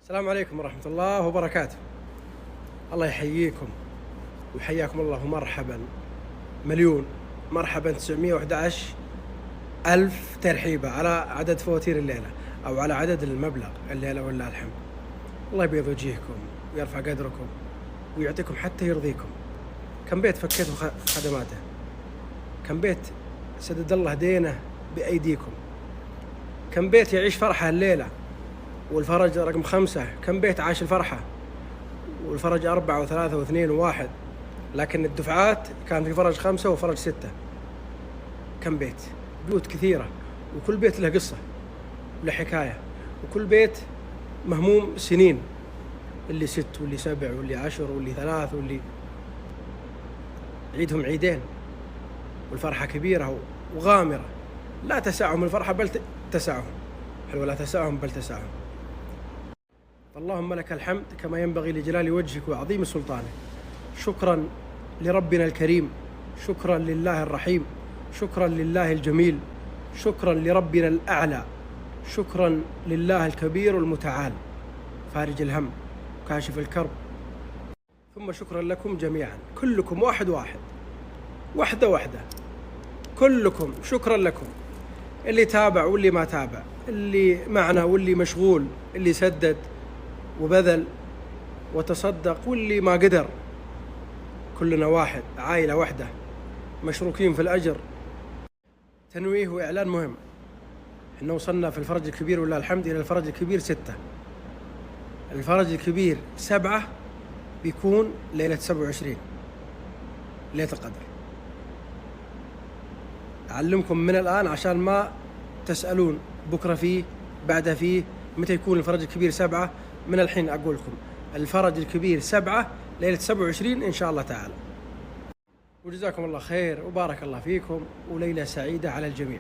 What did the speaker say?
السلام عليكم ورحمة الله وبركاته. الله يحييكم وحياكم الله، مرحبا مليون مرحبا. 911 ألف ترحيبة على عدد فواتير الليلة أو على عدد المبلغ الليلة، والله الحمد. الله يبيض وجيهكم ويرفع قدركم ويعطيكم حتى يرضيكم. كم بيت فكيتوا خدماته، كم بيت سدد الله دينه بأيديكم، كم بيت يعيش فرحة الليلة والفرج رقم 5، كم بيت عاش الفرحة والفرج 4 و3 و2 و1، لكن الدفعات كان في فرج 5 وفرج 6. كم بيوت كثيرة، وكل بيت له قصة وله حكاية، وكل بيت مهموم سنين، اللي 6 واللي 7 واللي 10 واللي 3 واللي عيدهم عيدين، والفرحة كبيرة وغامرة، لا تسعهم الفرحة بل تسعهم، حلوة لا تسعهم بل تسعهم. اللهم لك الحمد كما ينبغي لجلال وجهك وعظيم سلطانك. شكرا لربنا الكريم، شكرا لله الرحيم، شكرا لله الجميل، شكرا لربنا الأعلى، شكرا لله الكبير المتعال فارج الهم كاشف الكرب. ثم شكرا لكم جميعا، كلكم واحد واحدة، كلكم شكرا لكم، اللي تابع واللي ما تابع، اللي معنا واللي مشغول، اللي سدد وبذل وتصدق واللي ما قدر. كلنا واحد، عائلة واحدة، مشروكين في الأجر. تنويه وإعلان مهم، إحنا وصلنا في الفرج الكبير ولله الحمد إلى الفرج الكبير 6. الفرج الكبير 7 بيكون ليلة 27 ليلة القدر. أعلمكم من الآن عشان ما تسألون بكرة فيه بعد فيه متى يكون الفرج الكبير 7. من الحين أقول لكم الفرج الكبير 7 ليلة 27 إن شاء الله تعالى. وجزاكم الله خير وبارك الله فيكم، وليلة سعيدة على الجميع.